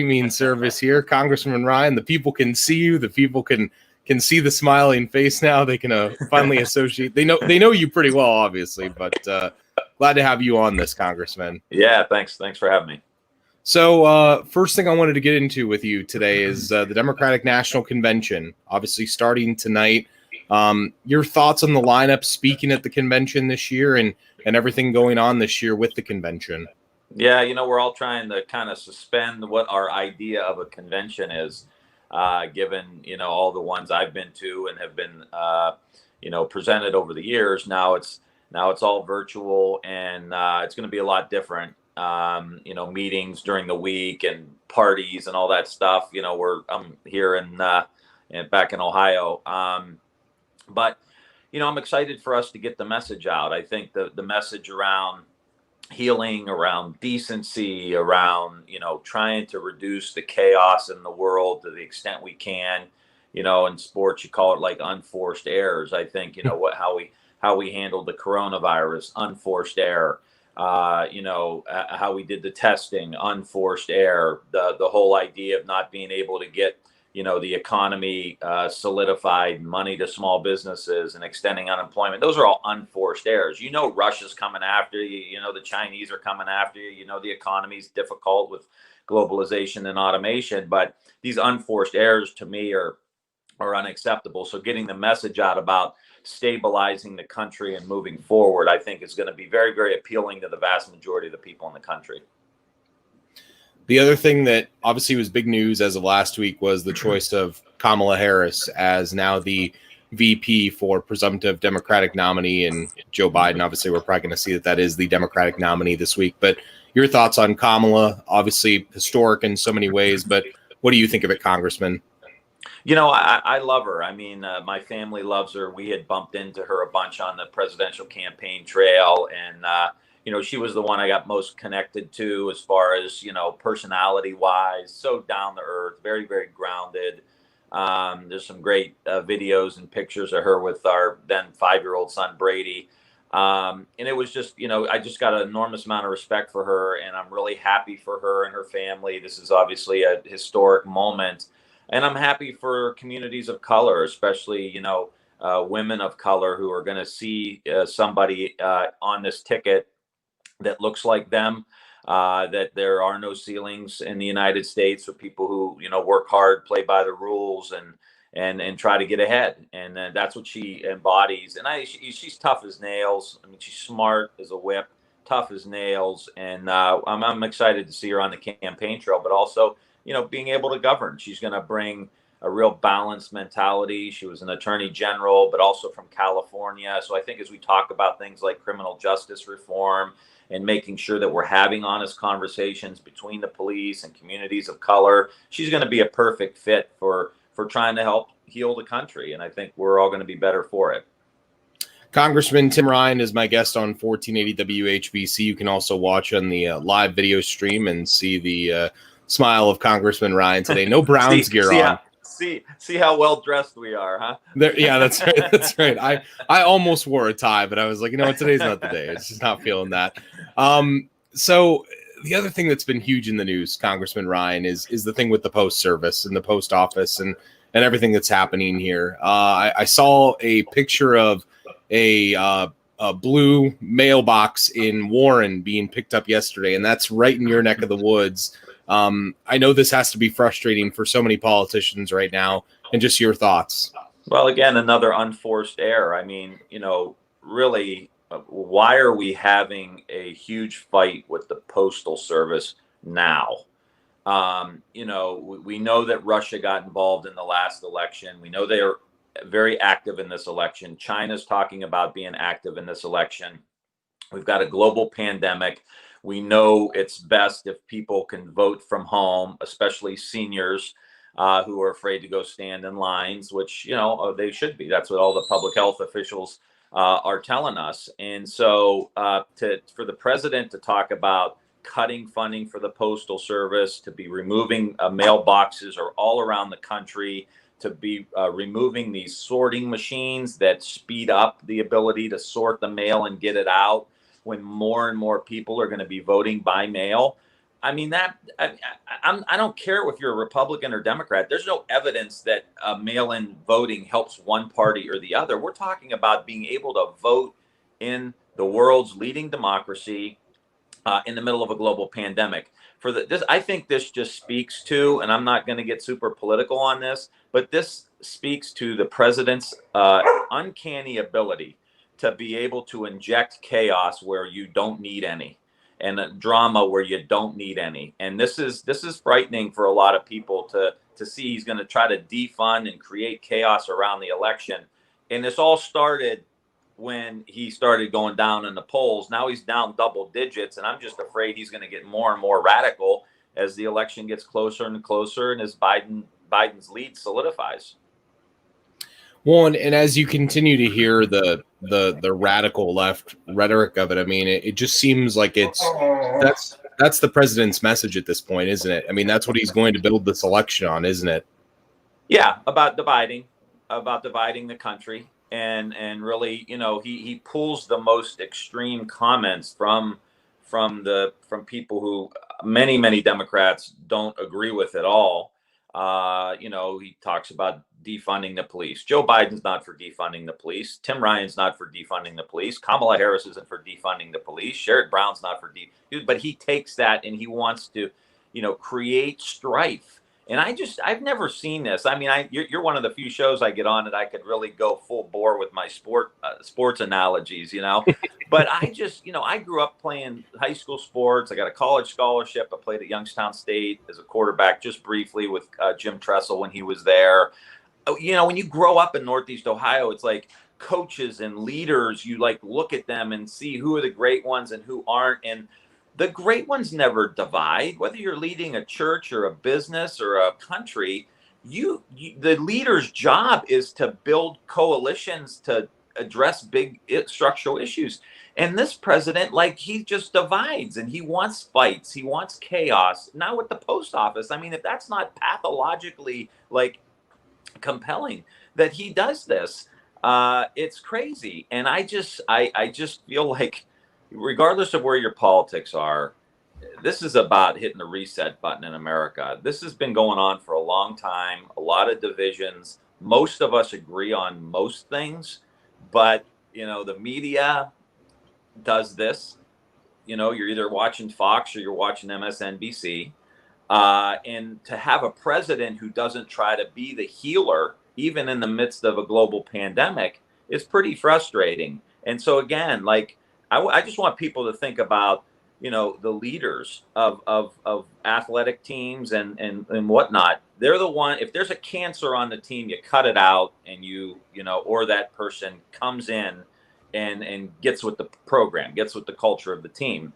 streaming service here, Congressman Ryan. The people can see you. The people can see the smiling face now. They can finally associate. They know you pretty well, obviously, but glad to have you on this, Congressman. Yeah, thanks for having me. So first thing I wanted to get into with you today is the Democratic National Convention, obviously starting tonight. Your thoughts on the lineup speaking at the convention this year and everything going on this year with the convention. Yeah, we're all trying to kind of suspend what our idea of a convention is, given, all the ones I've been to and have been, presented over the years. Now it's all virtual, and it's going to be a lot different. Meetings during the week and parties and all that stuff. I'm here back in Ohio. But I'm excited for us to get the message out. I think the message around healing, around decency, around, trying to reduce the chaos in the world to the extent we can, in sports, you call it like unforced errors. I think, how we handled the coronavirus, unforced error. How we did the testing, unforced error, the whole idea of not being able to get, the economy solidified, money to small businesses and extending unemployment. Those are all unforced errors. Russia's coming after you, the Chinese are coming after you, the economy's difficult with globalization and automation, but these unforced errors to me are unacceptable. So getting the message out about stabilizing the country and moving forward, I think is going to be very, very appealing to the vast majority of the people in the country. The other thing that obviously was big news as of last week was the choice of Kamala Harris as now the VP for presumptive Democratic nominee, and Joe Biden. Obviously, we're probably going to see that is the Democratic nominee this week. But your thoughts on Kamala? Obviously, historic in so many ways. But what do you think of it, Congressman? I love her. I mean, my family loves her. We had bumped into her a bunch on the presidential campaign trail. And, she was the one I got most connected to as far as, personality wise, so down to earth, very, very grounded. There's some great videos and pictures of her with our then 5-year-old son, Brady. And it was just, I just got an enormous amount of respect for her, and I'm really happy for her and her family. This is obviously a historic moment. And I'm happy for communities of color, especially, women of color who are going to see somebody on this ticket that looks like them, that there are no ceilings in the United States for people who, work hard, play by the rules and try to get ahead. And that's what she embodies. And she's tough as nails. I mean, she's smart as a whip, tough as nails. And I'm excited to see her on the campaign trail, but also, being able to govern. She's going to bring a real balanced mentality. She was an attorney general, but also from California. So I think as we talk about things like criminal justice reform and making sure that we're having honest conversations between the police and communities of color, she's going to be a perfect fit for trying to help heal the country. And I think we're all going to be better for it. Congressman Tim Ryan is my guest on 1480 WHBC. You can also watch on the live video stream and see the smile of Congressman Ryan today. No Browns gear on. See how well dressed we are, huh? Yeah, that's right. That's right. I almost wore a tie, but I was like, today's not the day. It's just not feeling that. So the other thing that's been huge in the news, Congressman Ryan, is the thing with the post service and the post office and everything that's happening here. I saw a picture of a blue mailbox in Warren being picked up yesterday, and that's right in your neck of the woods. I know this has to be frustrating for so many politicians right now, and just your thoughts. Well, again, another unforced error. I mean, really, why are we having a huge fight with the Postal Service now? We know that Russia got involved in the last election. We know they are very active in this election. China's talking about being active in this election. We've got a global pandemic. We know it's best if people can vote from home, especially seniors who are afraid to go stand in lines, which, they should be. That's what all the public health officials are telling us. And so for the president to talk about cutting funding for the Postal Service, to be removing mailboxes or all around the country, to be removing these sorting machines that speed up the ability to sort the mail and get it out when more and more people are going to be voting by mail. I mean, I don't care if you're a Republican or Democrat. There's no evidence that mail-in voting helps one party or the other. We're talking about being able to vote in the world's leading democracy in the middle of a global pandemic. I think this just speaks to, and I'm not going to get super political on this, but this speaks to the president's uncanny ability to be able to inject chaos where you don't need any, and drama where you don't need any. And this is frightening for a lot of people to see. He's going to try to defund and create chaos around the election. And this all started when he started going down in the polls. Now he's down double digits, and I'm just afraid he's going to get more and more radical as the election gets closer and closer, and as Biden's lead solidifies. Well, and as you continue to hear the radical left rhetoric of it, I mean, it just seems like that's the president's message at this point, isn't it? I mean, that's what he's going to build this election on, isn't it? Yeah, about dividing the country. And really, you know, he pulls the most extreme comments from people who many Democrats don't agree with at all. You know, he talks about defunding the police. Joe Biden's not for defunding the police. Tim Ryan's not for defunding the police. Kamala Harris isn't for defunding the police. Sherrod Brown's not for but he takes that and he wants to, you know, create strife. And I've never seen this. I mean, you're one of the few shows I get on that I could really go full bore with my sports analogies, you know. But I just, you know, I grew up playing high school sports. I got a college scholarship. I played at Youngstown State as a quarterback just briefly with Jim Tressel when he was there. You know, when you grow up in Northeast Ohio, it's like coaches and leaders, you like look at them and see who are the great ones and who aren't. And the great ones never divide. Whether you're leading a church or a business or a country, the leader's job is to build coalitions to address big structural issues. And this president, like, he just divides and he wants fights. He wants chaos. Now with the post office, I mean, if that's not pathologically like compelling that he does this, it's crazy. And I just feel like, regardless of where your politics are, this is about hitting the reset button in America. This has been going on for a long time, a lot of divisions. Most of us agree on most things, but, you know, the media does this. You know, you're either watching Fox or you're watching MSNBC. And to have a president who doesn't try to be the healer, even in the midst of a global pandemic, is pretty frustrating. And so, again, like, I just want people to think about, you know, the leaders of athletic teams and whatnot. They're the one, if there's a cancer on the team, you cut it out and you know, or that person comes in and gets with the program, gets with the culture of the team.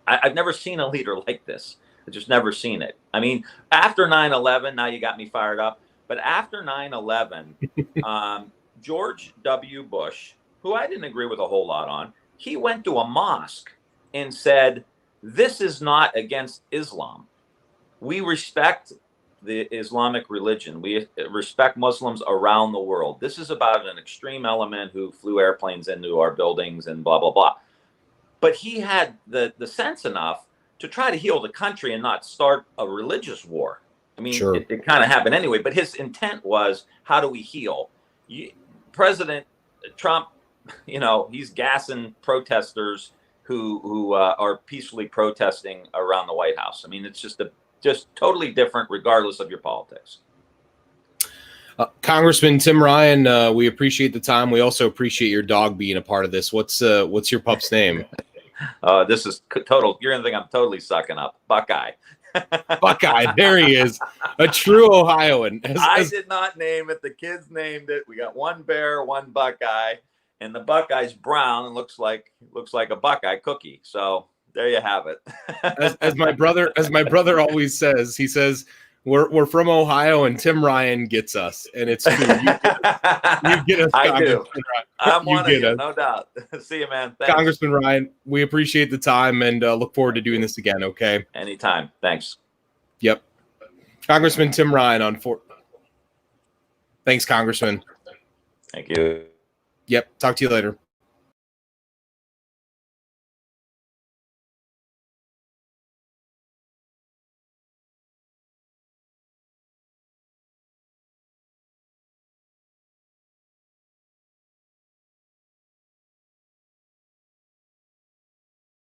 I've never seen a leader like this. I've just never seen it. I mean, after 9/11, now you got me fired up, but after 9/11, George W. Bush, who I didn't agree with a whole lot on, he went to a mosque and said, this is not against Islam. We respect the Islamic religion. We respect Muslims around the world. This is about an extreme element who flew airplanes into our buildings and blah, blah, blah. But he had the sense enough to try to heal the country and not start a religious war. I mean, sure. It kind of happened anyway, but his intent was, how do we heal? President Trump, you know, he's gassing protesters who are peacefully protesting around the White House. I mean, it's just totally different, regardless of your politics. Congressman Tim Ryan, we appreciate the time. We also appreciate your dog being a part of this. What's your pup's name? This is total. You're gonna think I'm totally sucking up. Buckeye. Buckeye. There he is, a true Ohioan. I did not name it. The kids named it. We got one bear, one Buckeye. And the Buckeye's brown and looks like a Buckeye cookie. So there you have it. as my brother always says, he says, we're from Ohio and Tim Ryan gets us, and it's true. You get us. I do. I'm one of you, no doubt. See you, man. Thanks. Congressman Ryan, we appreciate the time and look forward to doing this again. Okay. Anytime. Thanks. Yep. Congressman Tim Ryan on 4. Thanks, Congressman. Thank you. Yep. Talk to you later.